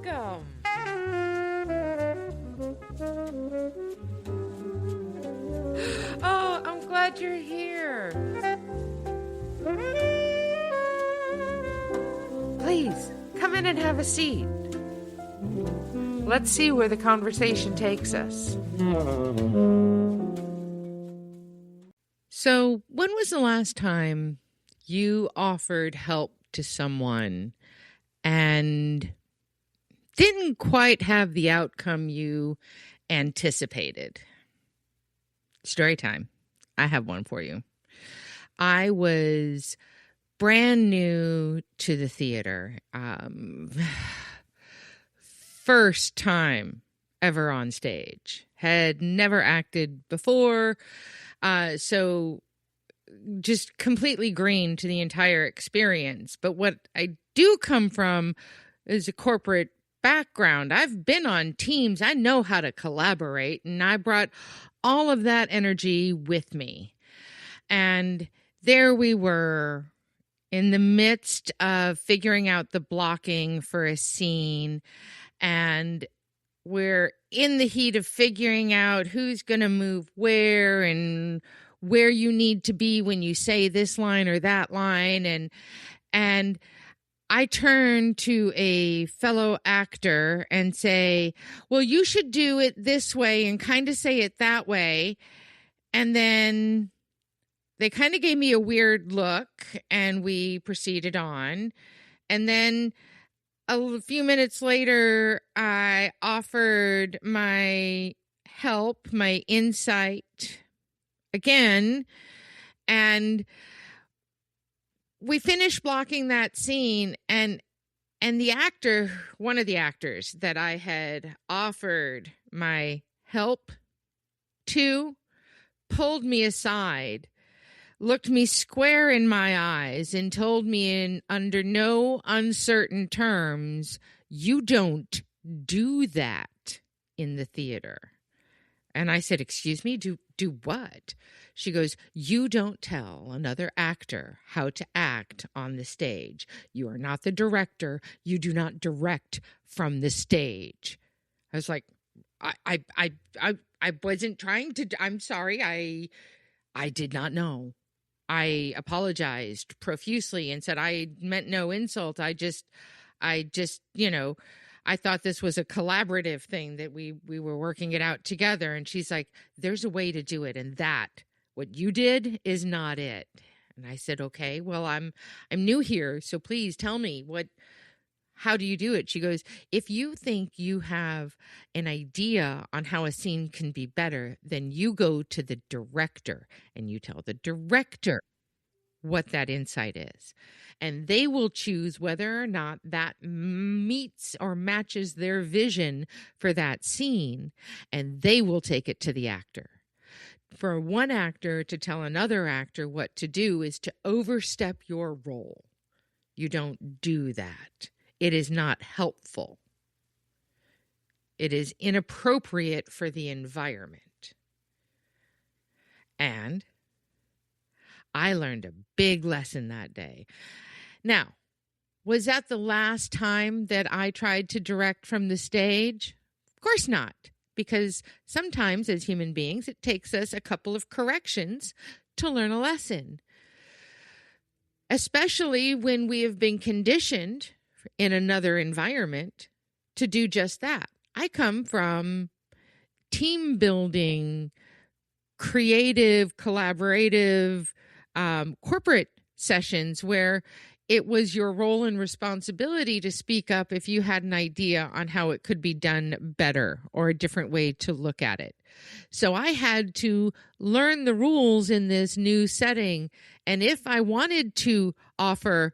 welcome. Oh, I'm glad you're here. Please, come in and have a seat. Let's see where the conversation takes us. So, when was the last time you offered help to someone and didn't quite have the outcome you anticipated? Story time. I have one for you. I was brand new to the theater. First time ever on stage. Had never acted before. So just completely green to the entire experience. But what I do come from is a corporate background. I've been on teams. I know how to collaborate, and I brought all of that energy with me. And there we were in the midst of figuring out the blocking for a scene, and we're in the heat of figuring out who's going to move where and where you need to be when you say this line or that line. And I turn to a fellow actor and say, well, you should do it this way and kind of say it that way. And then they kind of gave me a weird look and we proceeded on. And then a few minutes later, I offered my help, my insight again, and we finished blocking that scene, and the actor, one of the actors that I had offered my help to, pulled me aside, looked me square in my eyes, and told me in under no uncertain terms, "You don't do that in the theater." And I said, "Excuse me, do what?" She goes, "You don't tell another actor how to act on the stage. You are not the director. You do not direct from the stage." I was like, I wasn't trying to, I'm sorry. I did not know. I apologized profusely and said I meant no insult. I just, I thought this was a collaborative thing that we were working it out together. And she's like, "There's a way to do it. And that, what you did is not it." And I said, "Okay, well, I'm new here. So please tell me how do you do it?" She goes, "If you think you have an idea on how a scene can be better, then you go to the director and you tell the director what that insight is. And they will choose whether or not that meets or matches their vision for that scene, and they will take it to the actor. For one actor to tell another actor what to do is to overstep your role. You don't do that. It is not helpful. It is inappropriate for the environment." And I learned a big lesson that day. Now, was that the last time that I tried to direct from the stage? Of course not, because sometimes as human beings, it takes us a couple of corrections to learn a lesson, especially when we have been conditioned in another environment to do just that. I come from team building, creative, collaborative, corporate sessions where it was your role and responsibility to speak up if you had an idea on how it could be done better or a different way to look at it. So I had to learn the rules in this new setting. And if I wanted to offer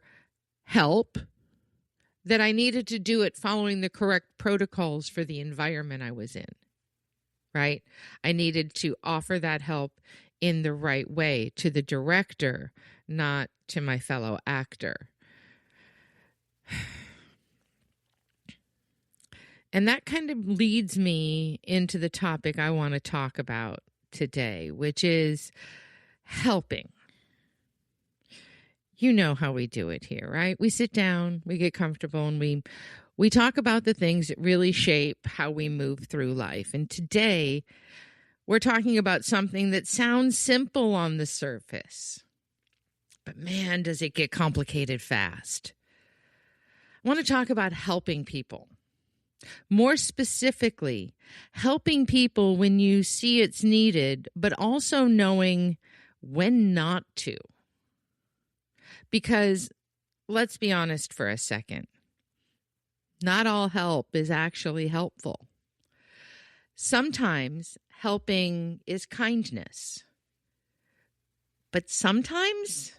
help, that I needed to do it following the correct protocols for the environment I was in, right? I needed to offer that help in the right way to the director, not to my fellow actor. And that kind of leads me into the topic I want to talk about today, which is helping. You know how we do it here, right? We sit down, we get comfortable, and we We talk about the things that really shape how we move through life. And today, we're talking about something that sounds simple on the surface. But man, does it get complicated fast. I want to talk about helping people. More specifically, helping people when you see it's needed, but also knowing when not to. Because let's be honest for a second. Not all help is actually helpful. Sometimes helping is kindness. But sometimes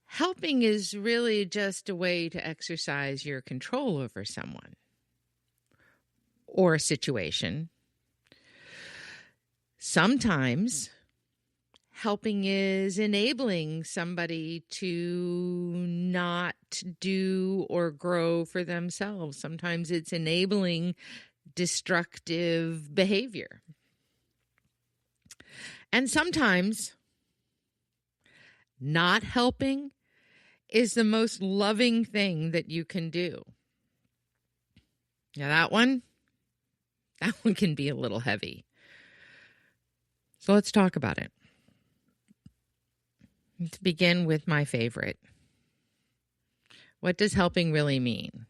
helping is really just a way to exercise your control over someone or a situation. Sometimes helping is enabling somebody to not do or grow for themselves. Sometimes it's enabling destructive behavior. And sometimes not helping is the most loving thing that you can do. Now that one can be a little heavy. So let's talk about it. To begin with my favorite. What does helping really mean?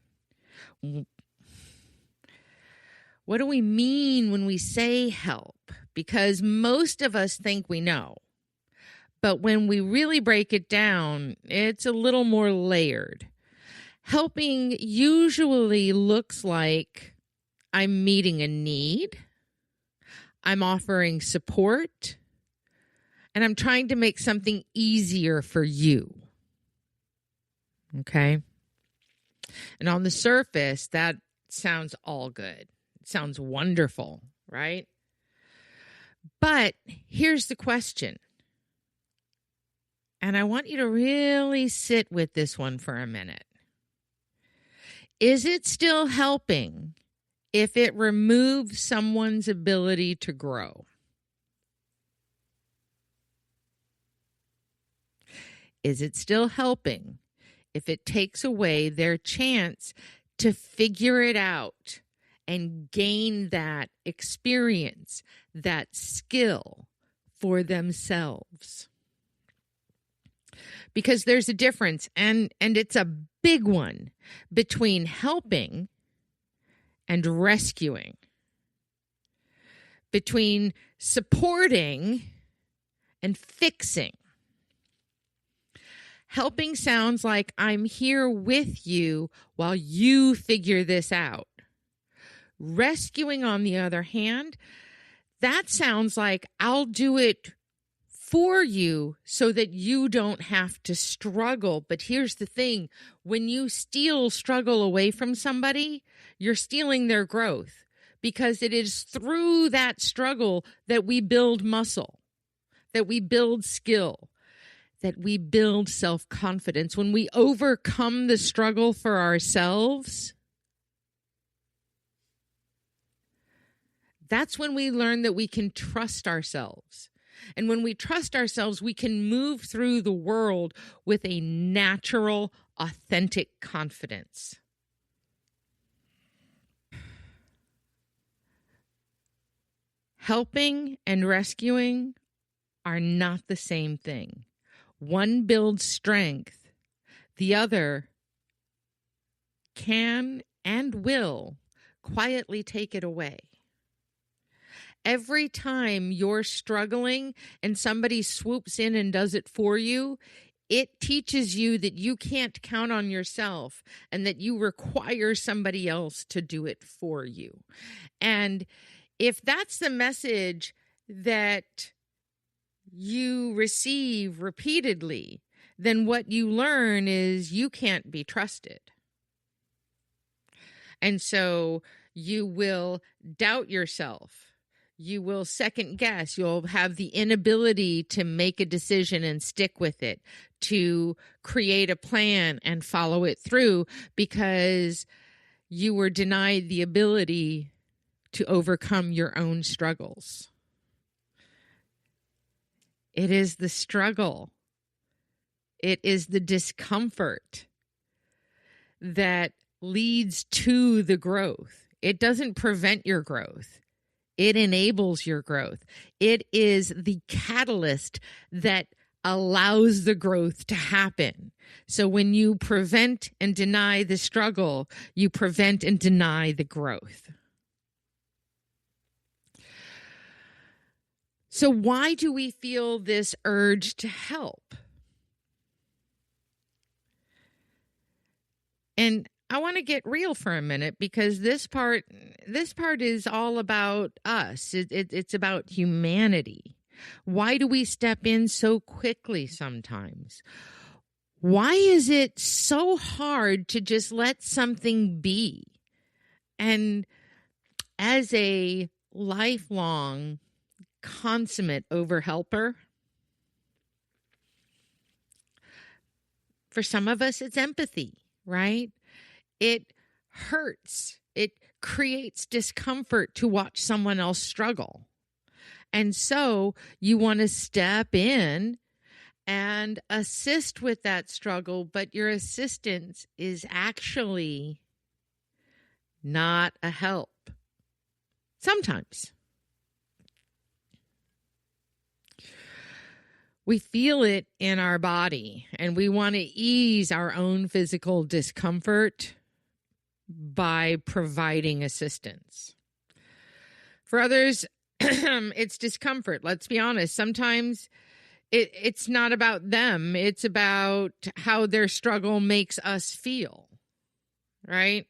What do we mean when we say help? Because most of us think we know. But when we really break it down, it's a little more layered. Helping usually looks like I'm meeting a need, I'm offering support, and I'm trying to make something easier for you. Okay? And on the surface, that sounds all good. It sounds wonderful, right? But here's the question. And I want you to really sit with this one for a minute. Is it still helping if it removes someone's ability to grow? Is it still helping if it takes away their chance to figure it out and gain that experience, that skill for themselves? Because there's a difference, and it's a big one, between helping and rescuing, between supporting and fixing. Helping sounds like I'm here with you while you figure this out. Rescuing, on the other hand, that sounds like I'll do it for you so that you don't have to struggle. But here's the thing. When you steal struggle away from somebody, you're stealing their growth, because it is through that struggle that we build muscle, that we build skill, that we build self-confidence. When we overcome the struggle for ourselves, that's when we learn that we can trust ourselves. And when we trust ourselves, we can move through the world with a natural, authentic confidence. Helping and rescuing are not the same thing. One builds strength. The other can and will quietly take it away. Every time you're struggling and somebody swoops in and does it for you, it teaches you that you can't count on yourself and that you require somebody else to do it for you. And if that's the message that you receive repeatedly, then what you learn is you can't be trusted. And so you will doubt yourself. You will second guess. You'll have the inability to make a decision and stick with it, to create a plan and follow it through, because you were denied the ability to overcome your own struggles. It is the struggle. It is the discomfort that leads to the growth. It doesn't prevent your growth. It enables your growth. It is the catalyst that allows the growth to happen. So when you prevent and deny the struggle, you prevent and deny the growth. So why do we feel this urge to help? And I want to get real for a minute, because this part is all about us. It's about humanity. Why do we step in so quickly sometimes? Why is it so hard to just let something be? And as a lifelong consummate overhelper, for some of us, it's empathy, right? It hurts. It creates discomfort to watch someone else struggle. And so you want to step in and assist with that struggle, but your assistance is actually not a help. Sometimes. We feel it in our body, and we want to ease our own physical discomfort by providing assistance. For others, it's discomfort. Let's be honest. Sometimes it's not about them. It's about how their struggle makes us feel, right?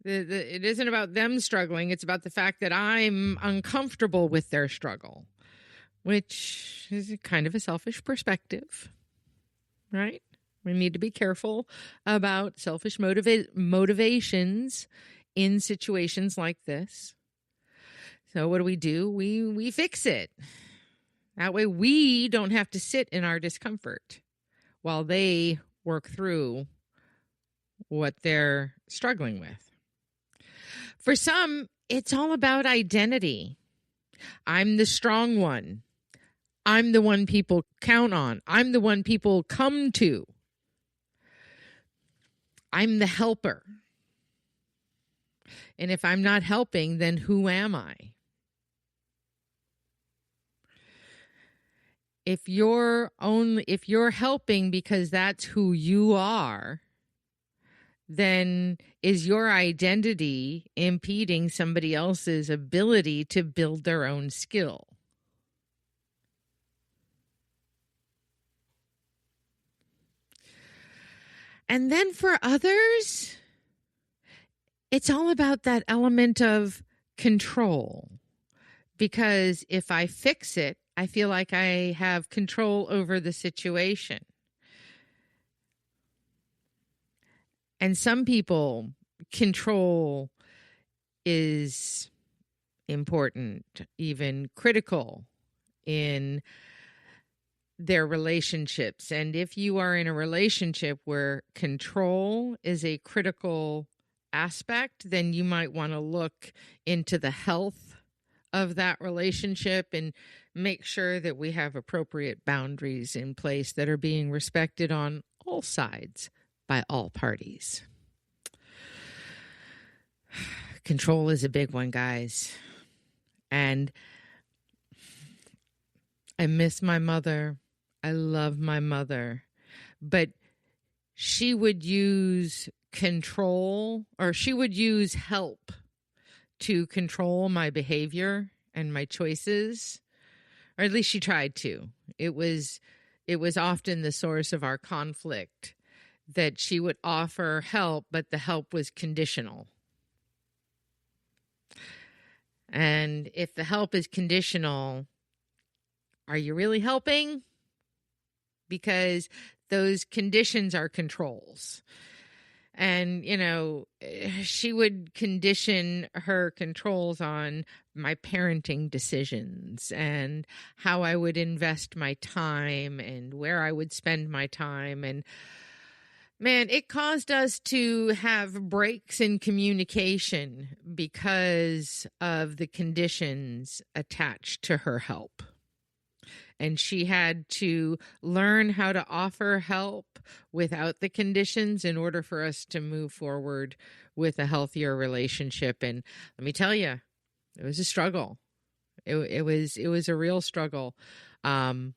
It isn't about them struggling. It's about the fact that I'm uncomfortable with their struggle, which is kind of a selfish perspective, right? We need to be careful about selfish motivations in situations like this. So what do? We fix it. That way we don't have to sit in our discomfort while they work through what they're struggling with. For some, it's all about identity. I'm the strong one. I'm the one people count on. I'm the one people come to. I'm the helper. And if I'm not helping, then who am I? If you're helping because that's who you are, then is your identity impeding somebody else's ability to build their own skill? And then for others, it's all about that element of control. Because if I fix it, I feel like I have control over the situation. And some people, control is important, even critical in their relationships. And if you are in a relationship where control is a critical aspect, then you might want to look into the health of that relationship and make sure that we have appropriate boundaries in place that are being respected on all sides by all parties. Control is a big one, guys. And I miss my mother. I love my mother. But she would use control, or she would use help to control my behavior and my choices, or at least she tried to. It was often the source of our conflict, that she would offer help, but the help was conditional. And if the help is conditional, are you really helping? Because those conditions are controls. And, she would condition her controls on my parenting decisions and how I would invest my time and where I would spend my time. And man, it caused us to have breaks in communication because of the conditions attached to her help. And she had to learn how to offer help without the conditions in order for us to move forward with a healthier relationship. And let me tell you, it was a struggle. It was a real struggle. Our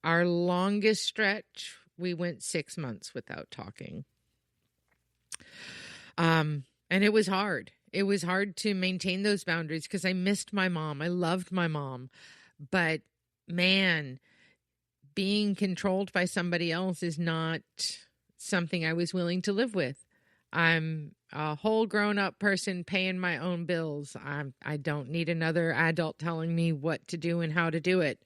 longest stretch, we went 6 months without talking. And it was hard. It was hard to maintain those boundaries because I missed my mom. I loved my mom. But man, being controlled by somebody else is not something I was willing to live with. I'm a whole grown-up person paying my own bills. I don't need another adult telling me what to do and how to do it.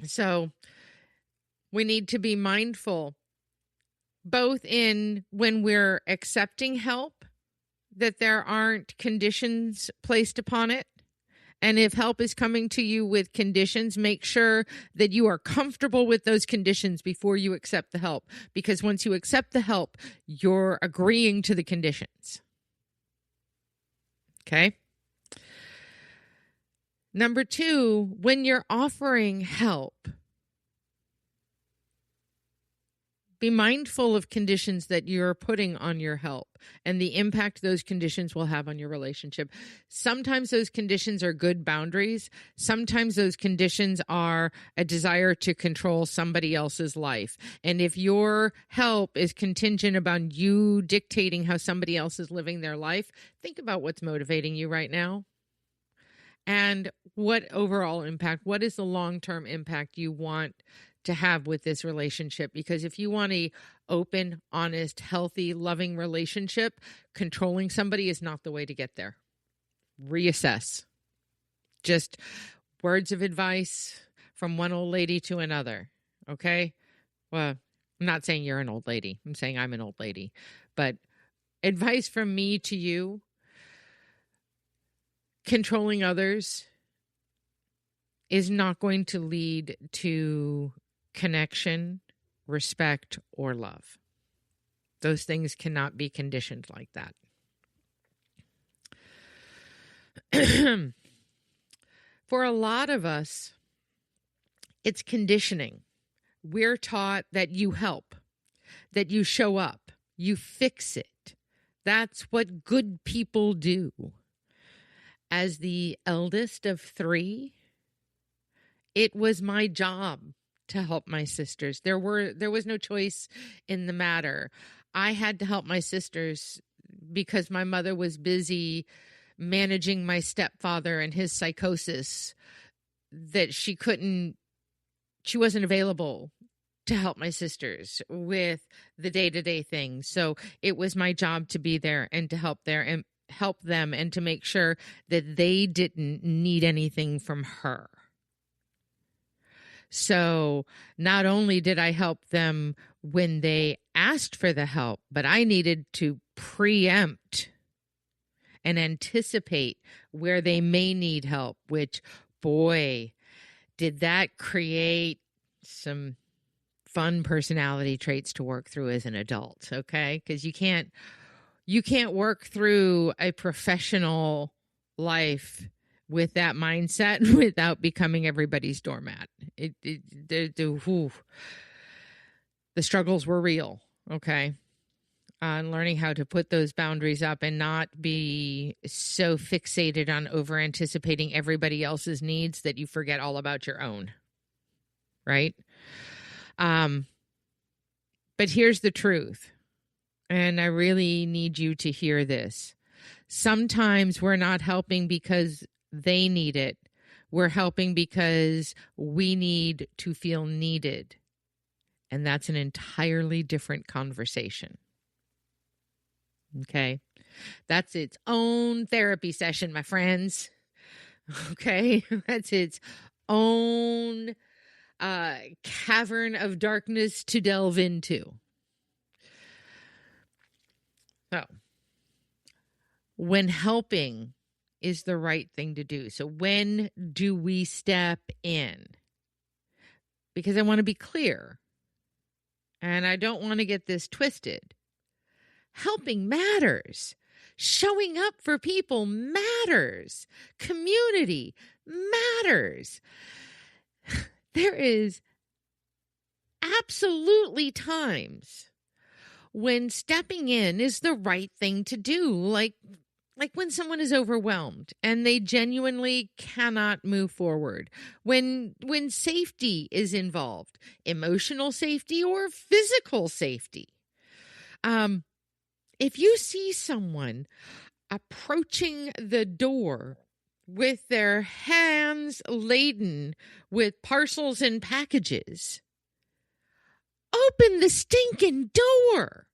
So we need to be mindful, both in when we're accepting help, that there aren't conditions placed upon it. And if help is coming to you with conditions, make sure that you are comfortable with those conditions before you accept the help. Because once you accept the help, you're agreeing to the conditions. Okay? Number 2, when you're offering help, be mindful of conditions that you're putting on your help and the impact those conditions will have on your relationship. Sometimes those conditions are good boundaries. Sometimes those conditions are a desire to control somebody else's life. And if your help is contingent upon you dictating how somebody else is living their life, think about what's motivating you right now. And what overall impact, what is the long-term impact you want to have with this relationship? Because if you want a open, honest, healthy, loving relationship, controlling somebody is not the way to get there. Reassess. Just words of advice from one old lady to another. Okay? Well, I'm not saying you're an old lady. I'm saying I'm an old lady. But advice from me to you: controlling others is not going to lead to connection, respect, or love. Those things cannot be conditioned like that. For a lot of us, it's conditioning. We're taught that you help, that you show up, you fix it. That's what good people do. As the eldest of 3, it was my job to help my sisters. There was no choice in the matter. I had to help my sisters because my mother was busy managing my stepfather and his psychosis, that she wasn't available to help my sisters with the day-to-day things. So it was my job to be there and to help them and to make sure that they didn't need anything from her. So not only did I help them when they asked for the help, but I needed to preempt and anticipate where they may need help, which, boy, did that create some fun personality traits to work through as an adult, okay? Because you can't work through a professional life with that mindset without becoming everybody's doormat. The struggles were real, okay? On learning how to put those boundaries up and not be so fixated on over anticipating everybody else's needs that you forget all about your own, right? But here's the truth, and I really need you to hear this. Sometimes we're not helping because they need it. We're helping because we need to feel needed. And that's an entirely different conversation. Okay? That's its own therapy session, my friends. Okay? That's its own cavern of darkness to delve into. So, when helping is the right thing to do. So when do we step in? Because I want to be clear, and I don't want to get this twisted. Helping matters. Showing up for people matters. Community matters. There is absolutely times when stepping in is the right thing to do, like when someone is overwhelmed and they genuinely cannot move forward, when safety is involved, emotional safety or physical safety. If you see someone approaching the door with their hands laden with parcels and packages, open the stinking door.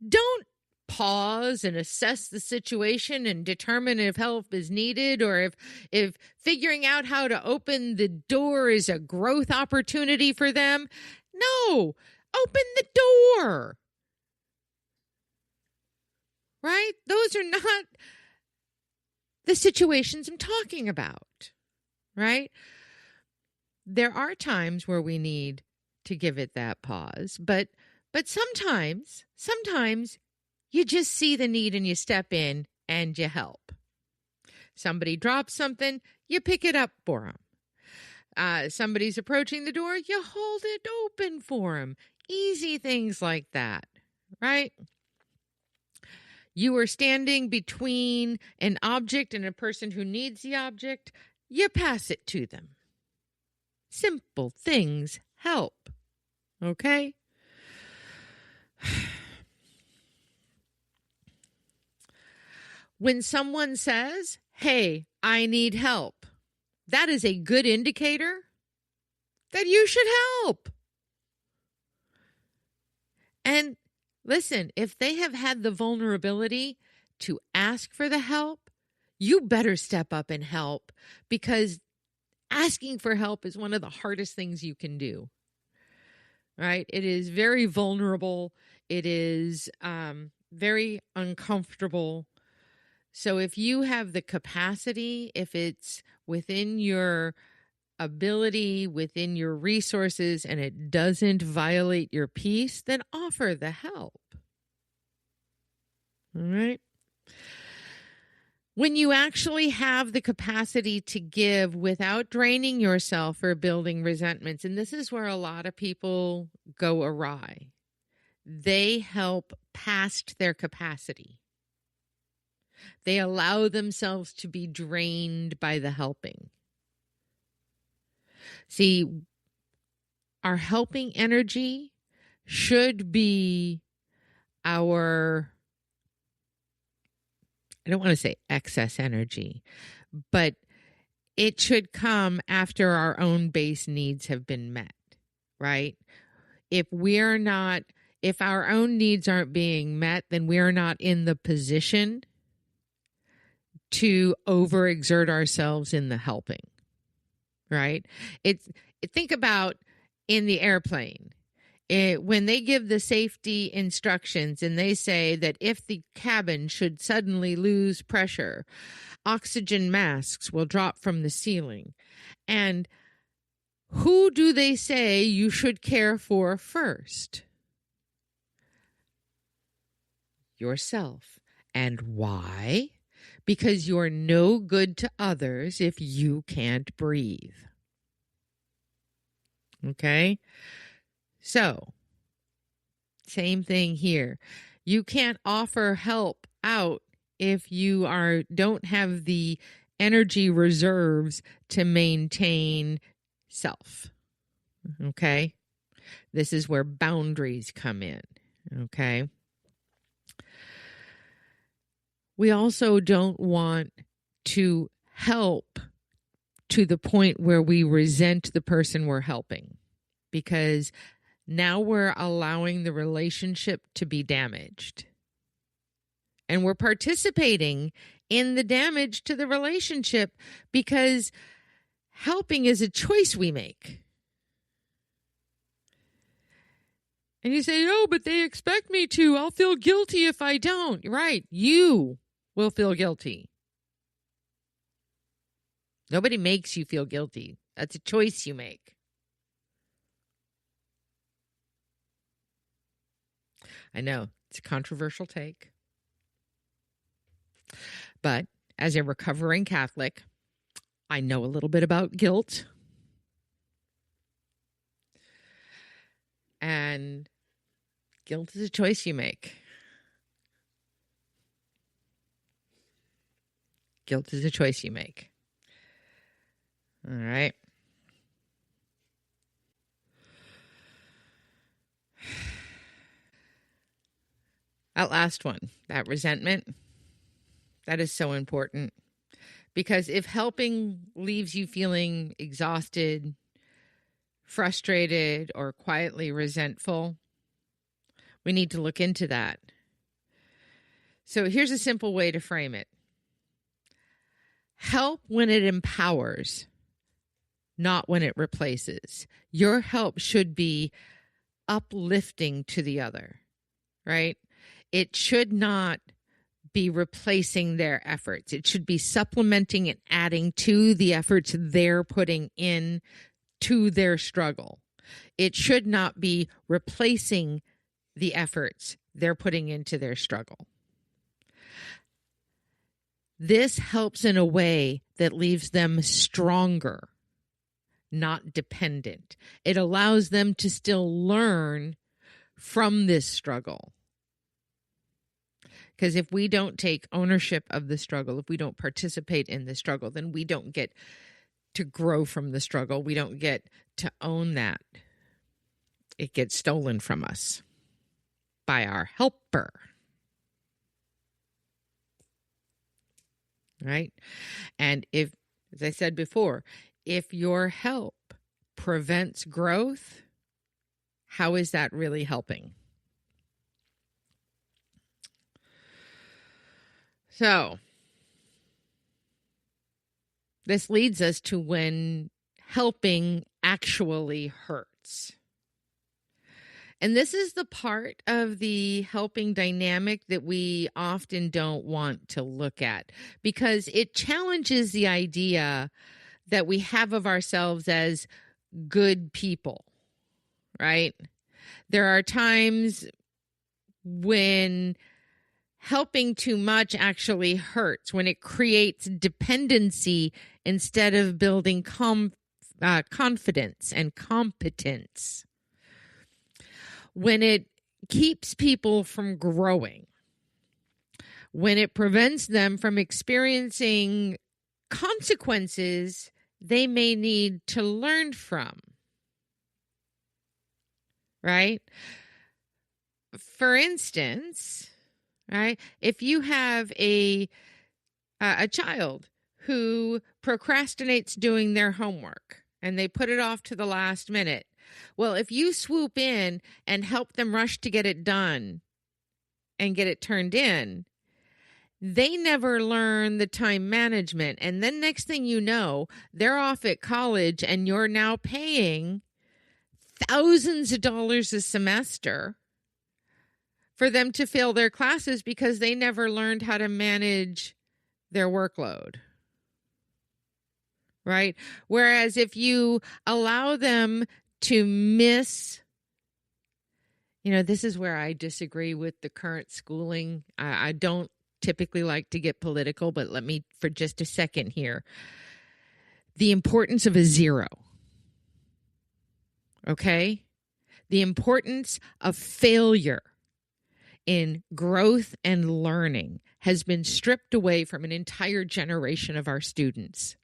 Don't pause and assess the situation and determine if help is needed, or if figuring out how to open the door is a growth opportunity for them. No, open the door. Right? Those are not the situations I'm talking about. Right? There are times where we need to give it that pause, but sometimes you just see the need and you step in and you help. Somebody drops something, you pick it up for them. Somebody's approaching the door, you hold it open for them. Easy things like that, right? You are standing between an object and a person who needs the object, you pass it to them. Simple things help, okay? When someone says, hey, I need help, that is a good indicator that you should help. And listen, if they have had the vulnerability to ask for the help, you better step up and help, because asking for help is one of the hardest things you can do. Right? It is very vulnerable. It is very uncomfortable. So if you have the capacity, if it's within your ability, within your resources, and it doesn't violate your peace, then offer the help. All right? When you actually have the capacity to give without draining yourself or building resentments, and this is where a lot of people go awry, they help past their capacity. They allow themselves to be drained by the helping. See, our helping energy should be our, I don't want to say excess energy, but it should come after our own base needs have been met, right? If our own needs aren't being met, then we're not in the position to overexert ourselves in the helping, right? Think about in the airplane. When they give the safety instructions and they say that if the cabin should suddenly lose pressure, oxygen masks will drop from the ceiling. And who do they say you should care for first? Yourself. And why? Because you're no good to others if you can't breathe. Okay? So, same thing here. You can't offer help out if you don't have the energy reserves to maintain self. Okay? This is where boundaries come in. Okay? We also don't want to help to the point where we resent the person we're helping, because now we're allowing the relationship to be damaged. And we're participating in the damage to the relationship because helping is a choice we make. And you say, oh, but they expect me to. I'll feel guilty if I don't. Right. You will feel guilty. Nobody makes you feel guilty. That's a choice you make. I know, it's a controversial take. But as a recovering Catholic, I know a little bit about guilt. And guilt is a choice you make. Guilt is a choice you make. All right. That last one, that resentment, that is so important. Because if helping leaves you feeling exhausted, frustrated, or quietly resentful, we need to look into that. So here's a simple way to frame it. Help when it empowers, not when it replaces. Your help should be uplifting to the other, right? It should not be replacing their efforts. It should be supplementing and adding to the efforts they're putting in to their struggle. It should not be replacing the efforts they're putting into their struggle. This helps in a way that leaves them stronger, not dependent. It allows them to still learn from this struggle. Because if we don't take ownership of the struggle, if we don't participate in the struggle, then we don't get to grow from the struggle. We don't get to own that. It gets stolen from us by our helper. Right? And if, as I said before, if your help prevents growth, how is that really helping? So, this leads us to when helping actually hurts. And this is the part of the helping dynamic that we often don't want to look at because it challenges the idea that we have of ourselves as good people, right? There are times when helping too much actually hurts, when it creates dependency instead of building confidence and competence. When it keeps people from growing, when it prevents them from experiencing consequences they may need to learn from, right? For instance, right, if you have a child who procrastinates doing their homework and they put it off to the last minute, well, if you swoop in and help them rush to get it done and get it turned in, they never learn the time management. And then next thing you know, they're off at college and you're now paying thousands of dollars a semester for them to fail their classes because they never learned how to manage their workload. Right? Whereas if you allow them to miss, this is where I disagree with the current schooling. I don't typically like to get political, but let me for just a second here. The importance of a zero. Okay? The importance of failure in growth and learning has been stripped away from an entire generation of our students.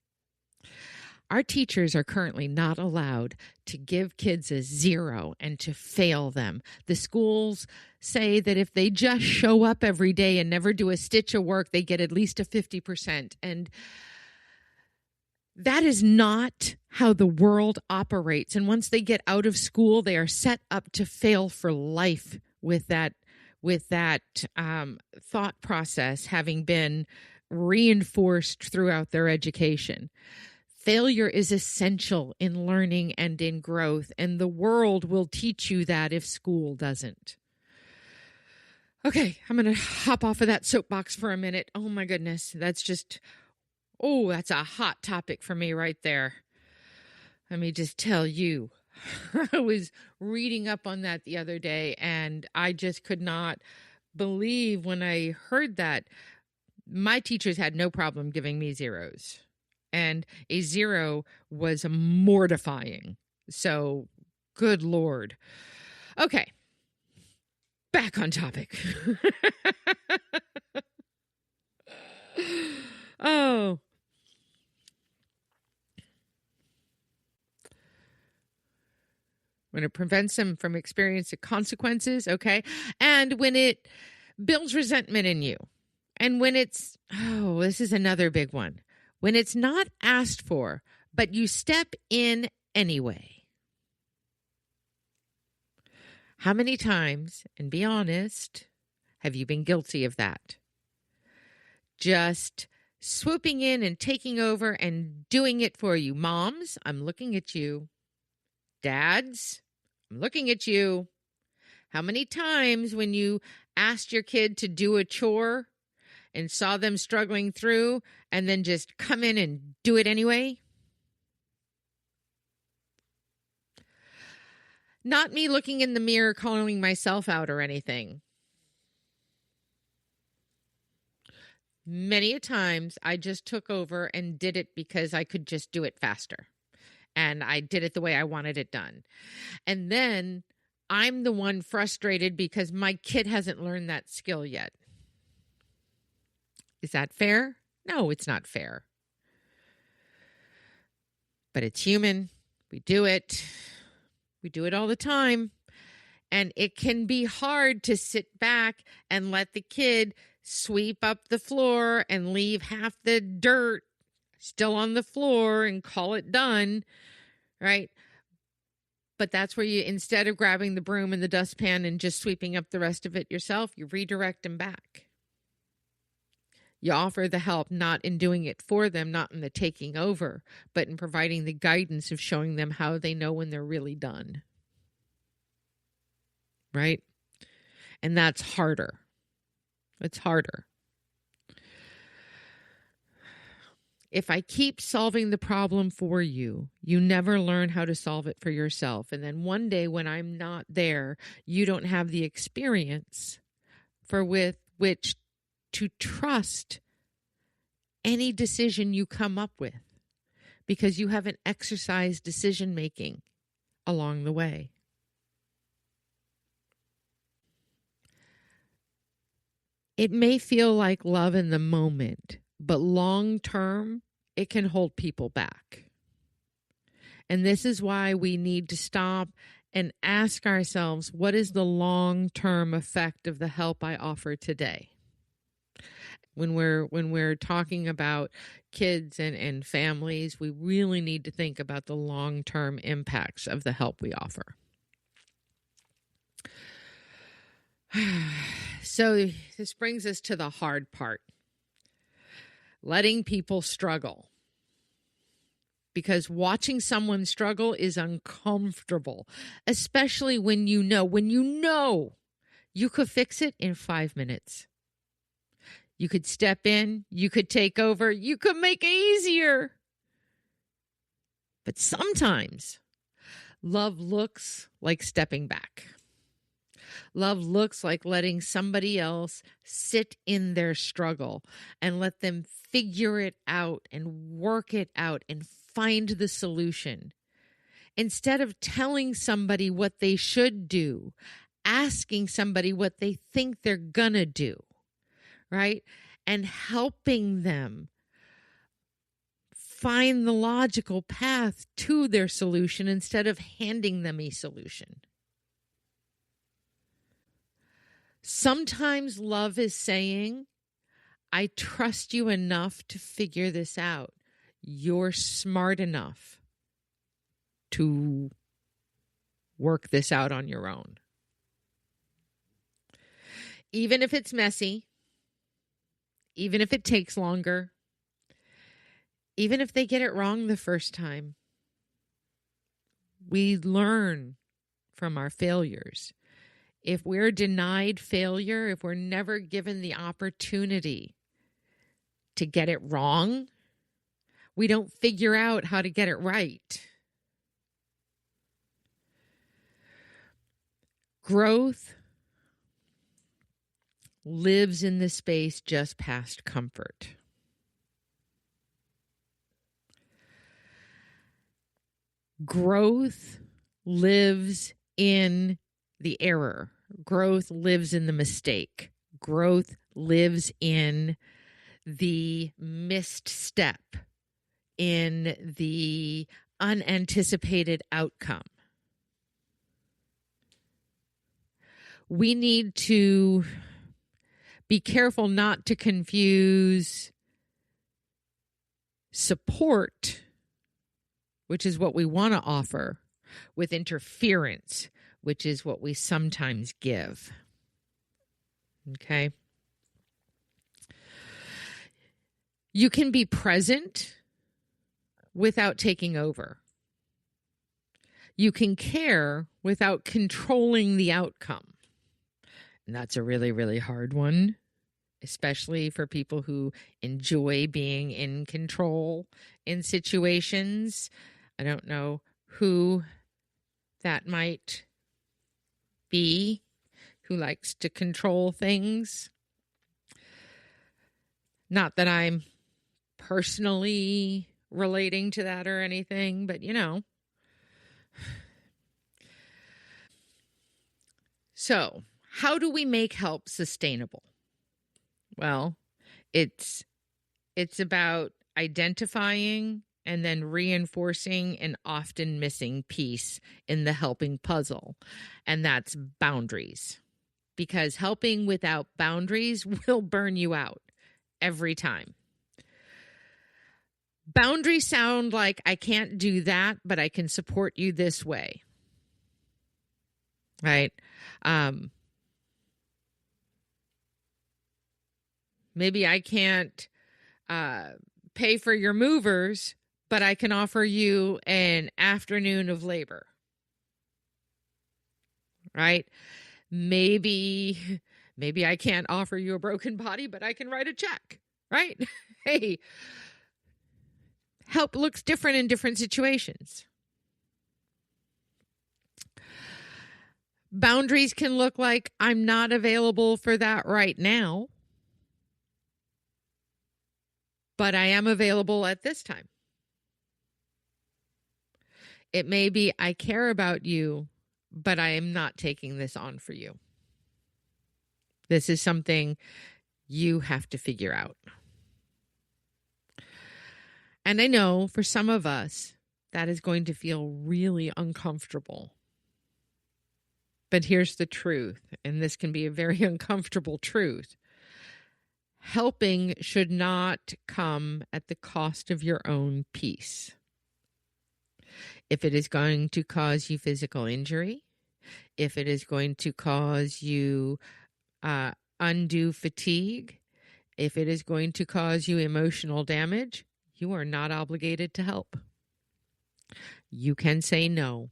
Our teachers are currently not allowed to give kids a zero and to fail them. The schools say that if they just show up every day and never do a stitch of work, they get at least a 50%. And that is not how the world operates. And once they get out of school, they are set up to fail for life with that thought process having been reinforced throughout their education. Failure is essential in learning and in growth, and the world will teach you that if school doesn't. Okay, I'm going to hop off of that soapbox for a minute. Oh my goodness, that's a hot topic for me right there. Let me just tell you, I was reading up on that the other day, and I just could not believe when I heard that My teachers had no problem giving me zeros, and a 0 was mortifying. So, good Lord. Okay, back on topic. Oh. When it prevents them from experiencing consequences, okay? And when it builds resentment in you. And when this is another big one. When it's not asked for, but you step in anyway. How many times, and be honest, have you been guilty of that? Just swooping in and taking over and doing it for you. Moms, I'm looking at you. Dads, I'm looking at you. How many times when you asked your kid to do a chore and saw them struggling through and then just come in and do it anyway? Not me looking in the mirror calling myself out or anything. Many a times I just took over and did it because I could just do it faster. And I did it the way I wanted it done. And then I'm the one frustrated because my kid hasn't learned that skill yet. Is that fair? No, it's not fair. But it's human. We do it. We do it all the time. And it can be hard to sit back and let the kid sweep up the floor and leave half the dirt still on the floor and call it done, right? But that's where you, instead of grabbing the broom and the dustpan and just sweeping up the rest of it yourself, you redirect them back. You offer the help, not in doing it for them, not in the taking over, but in providing the guidance of showing them how they know when they're really done. Right? And that's harder. It's harder. If I keep solving the problem for you, you never learn how to solve it for yourself. And then one day when I'm not there, you don't have the experience with which to trust any decision you come up with, because you haven't exercised decision making along the way. It may feel like love in the moment, but long term, it can hold people back. And this is why we need to stop and ask ourselves, what is the long-term effect of the help I offer today? When we're talking about kids and families, we really need to think about the long-term impacts of the help we offer. So this brings us to the hard part. Letting people struggle. Because watching someone struggle is uncomfortable, especially when you know you could fix it in 5 minutes. You could step in, you could take over, you could make it easier. But sometimes love looks like stepping back. Love looks like letting somebody else sit in their struggle and let them figure it out and work it out and find the solution. Instead of telling somebody what they should do, asking somebody what they think they're gonna do, right? And helping them find the logical path to their solution instead of handing them a solution. Sometimes love is saying, I trust you enough to figure this out. You're smart enough to work this out on your own. Even if it's messy, even if it takes longer, even if they get it wrong the first time, we learn from our failures. If we're denied failure, if we're never given the opportunity to get it wrong, we don't figure out how to get it right. Growth lives in the space just past comfort. Growth lives in the error. Growth lives in the mistake. Growth lives in the missed step, in the unanticipated outcome. We need to be careful not to confuse support, which is what we want to offer, with interference, which is what we sometimes give. Okay? You can be present without taking over. You can care without controlling the outcome. And that's a really, really hard one, especially for people who enjoy being in control in situations. I don't know who that might be, who likes to control things. Not that I'm personally relating to that or anything, but you know. So, how do we make help sustainable? Well, it's about identifying and then reinforcing an often missing piece in the helping puzzle, and that's boundaries. Because helping without boundaries will burn you out every time. Boundaries sound like I can't do that, but I can support you this way. Right? Maybe I can't pay for your movers, but I can offer you an afternoon of labor. Right? Maybe I can't offer you a broken body, but I can write a check. Right? Hey, help looks different in different situations. Boundaries can look like I'm not available for that right now, but I am available at this time. It may be I care about you, but I am not taking this on for you. This is something you have to figure out. And I know for some of us, that is going to feel really uncomfortable. But here's the truth, and this can be a very uncomfortable truth. Helping should not come at the cost of your own peace. If it is going to cause you physical injury, if it is going to cause you undue fatigue, if it is going to cause you emotional damage, you are not obligated to help. You can say no.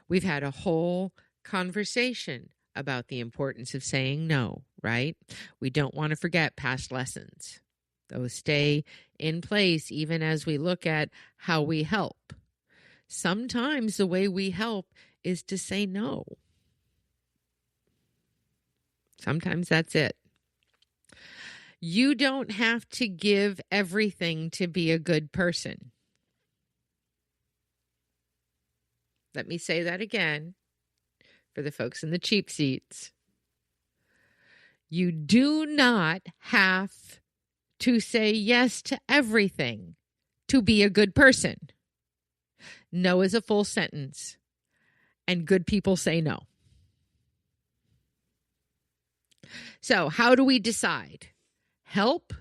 We've had a whole conversation about the importance of saying no, right? We don't want to forget past lessons. Those stay in place even as we look at how we help. Sometimes the way we help is to say no. Sometimes that's it. You don't have to give everything to be a good person. Let me say that again for the folks in the cheap seats. You do not have to say yes to everything to be a good person. No is a full sentence, and good people say no. So, how do we decide? Help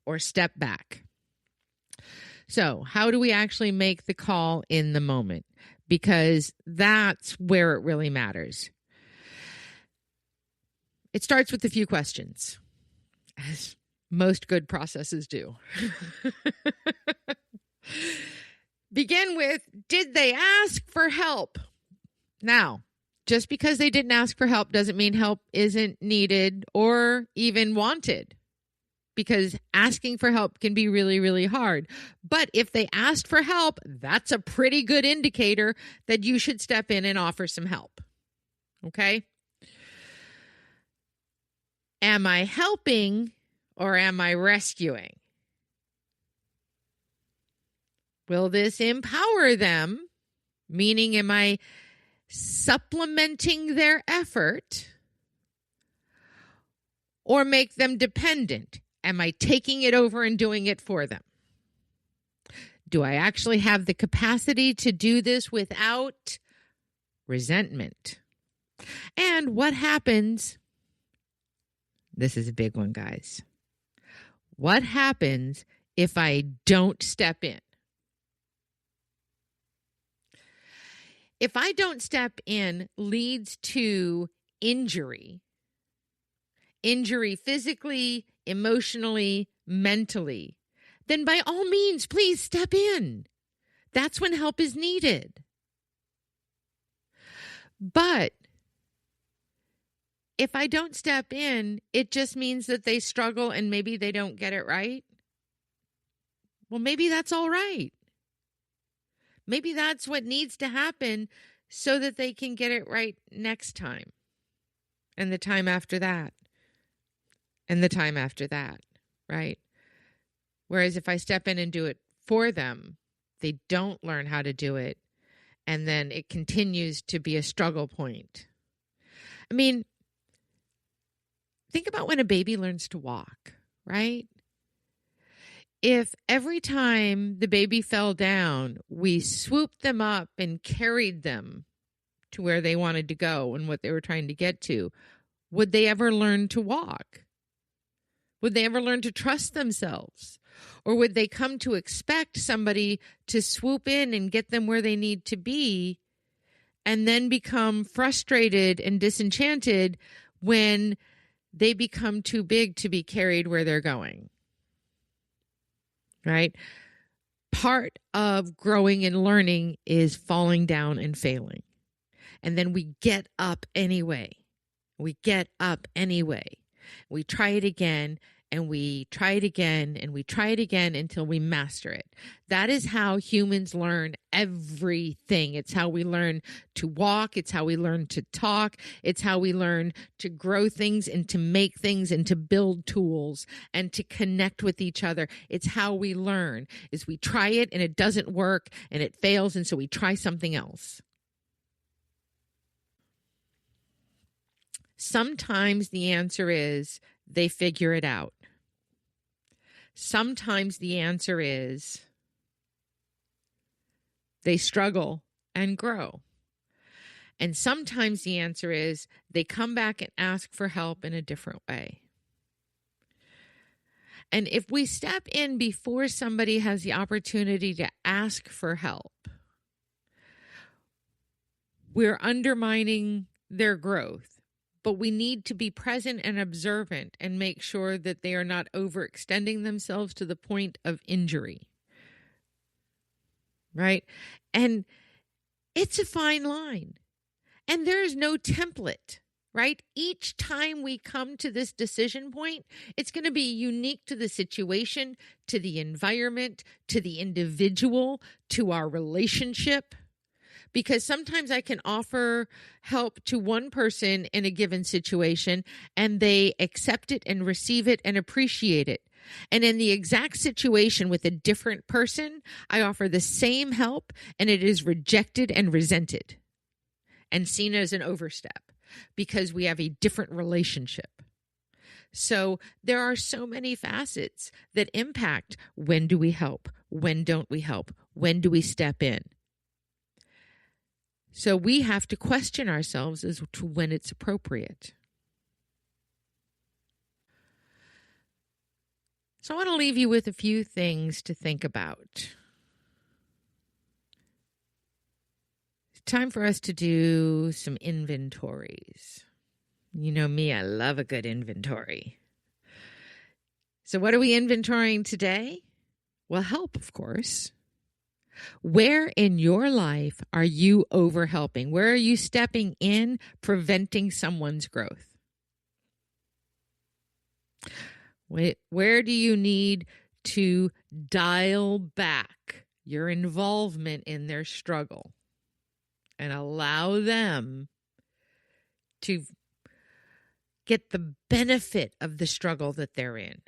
or step back? So, how do we actually make the call in the moment? Because that's where it really matters. It starts with a few questions, as most good processes do. Begin with, did they ask for help? Now, just because they didn't ask for help doesn't mean help isn't needed or even wanted. Because asking for help can be really, really hard. But if they asked for help, that's a pretty good indicator that you should step in and offer some help. Okay? Am I helping or am I rescuing? Will this empower them? Meaning, am I supplementing their effort or make them dependent? Am I taking it over and doing it for them? Do I actually have the capacity to do this without resentment? And what happens? This is a big one, guys. What happens if I don't step in? If I don't step in, leads to injury physically, emotionally, mentally, then by all means, please step in. That's when help is needed. But if I don't step in, it just means that they struggle and maybe they don't get it right. Well, maybe that's all right. Maybe that's what needs to happen so that they can get it right next time. And the time after that. And the time after that, right? Whereas if I step in and do it for them, they don't learn how to do it. And then it continues to be a struggle point. I mean, think about when a baby learns to walk, right? If every time the baby fell down, we swooped them up and carried them to where they wanted to go and what they were trying to get to, would they ever learn to walk? Would they ever learn to trust themselves? Or would they come to expect somebody to swoop in and get them where they need to be and then become frustrated and disenchanted when they become too big to be carried where they're going? Right? Part of growing and learning is falling down and failing. And then we get up anyway. We get up anyway. We try it again, and we try it again, and we try it again until we master it. That is how humans learn everything. It's how we learn to walk. It's how we learn to talk. It's how we learn to grow things and to make things and to build tools and to connect with each other. It's how we learn, is we try it and it doesn't work and it fails, and so we try something else. Sometimes the answer is they figure it out. Sometimes the answer is they struggle and grow. And sometimes the answer is they come back and ask for help in a different way. And if we step in before somebody has the opportunity to ask for help, we're undermining their growth. But we need to be present and observant and make sure that they are not overextending themselves to the point of injury. Right? And it's a fine line. And there is no template, right? Each time we come to this decision point, it's going to be unique to the situation, to the environment, to the individual, to our relationship. Because sometimes I can offer help to one person in a given situation and they accept it and receive it and appreciate it. And in the exact situation with a different person, I offer the same help and it is rejected and resented and seen as an overstep because we have a different relationship. So there are so many facets that impact when do we help? When don't we help? When do we step in? So we have to question ourselves as to when it's appropriate. So I want to leave you with a few things to think about. It's time for us to do some inventories. You know me, I love a good inventory. So what are we inventorying today? Well, help, of course. Where in your life are you overhelping? Where are you stepping in, preventing someone's growth? Where do you need to dial back your involvement in their struggle and allow them to get the benefit of the struggle that they're in?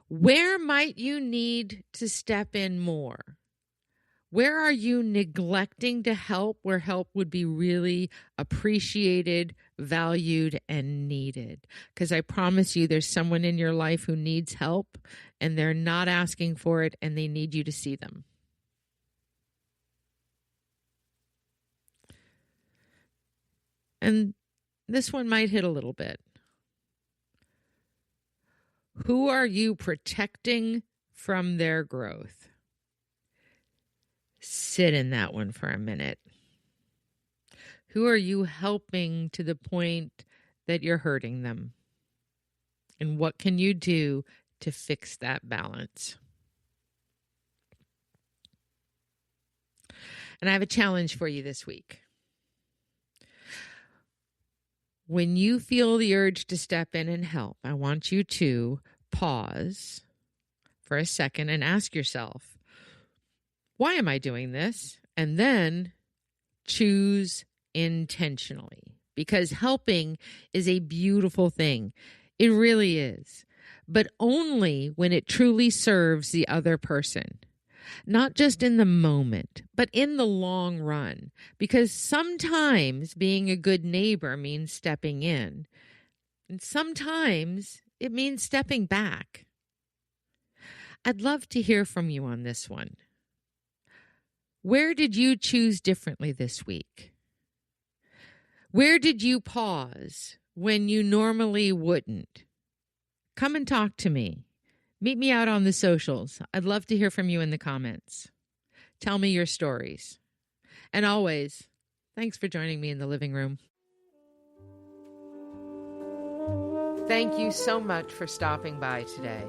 Where might you need to step in more? Where are you neglecting to help where help would be really appreciated, valued, and needed? Because I promise you there's someone in your life who needs help and they're not asking for it and they need you to see them. And this one might hit a little bit. Who are you protecting from their growth? Sit in that one for a minute. Who are you helping to the point that you're hurting them? And what can you do to fix that balance? And I have a challenge for you this week. When you feel the urge to step in and help, I want you to pause for a second and ask yourself, why am I doing this? And then choose intentionally, because helping is a beautiful thing. It really is, but only when it truly serves the other person. Not just in the moment, but in the long run. Because sometimes being a good neighbor means stepping in. And sometimes it means stepping back. I'd love to hear from you on this one. Where did you choose differently this week? Where did you pause when you normally wouldn't? Come and talk to me. Meet me out on the socials. I'd love to hear from you in the comments. Tell me your stories. And always, thanks for joining me in the living room. Thank you so much for stopping by today.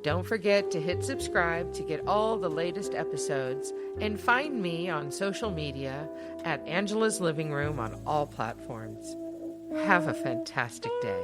Don't forget to hit subscribe to get all the latest episodes and find me on social media at Angela's Living Room on all platforms. Have a fantastic day.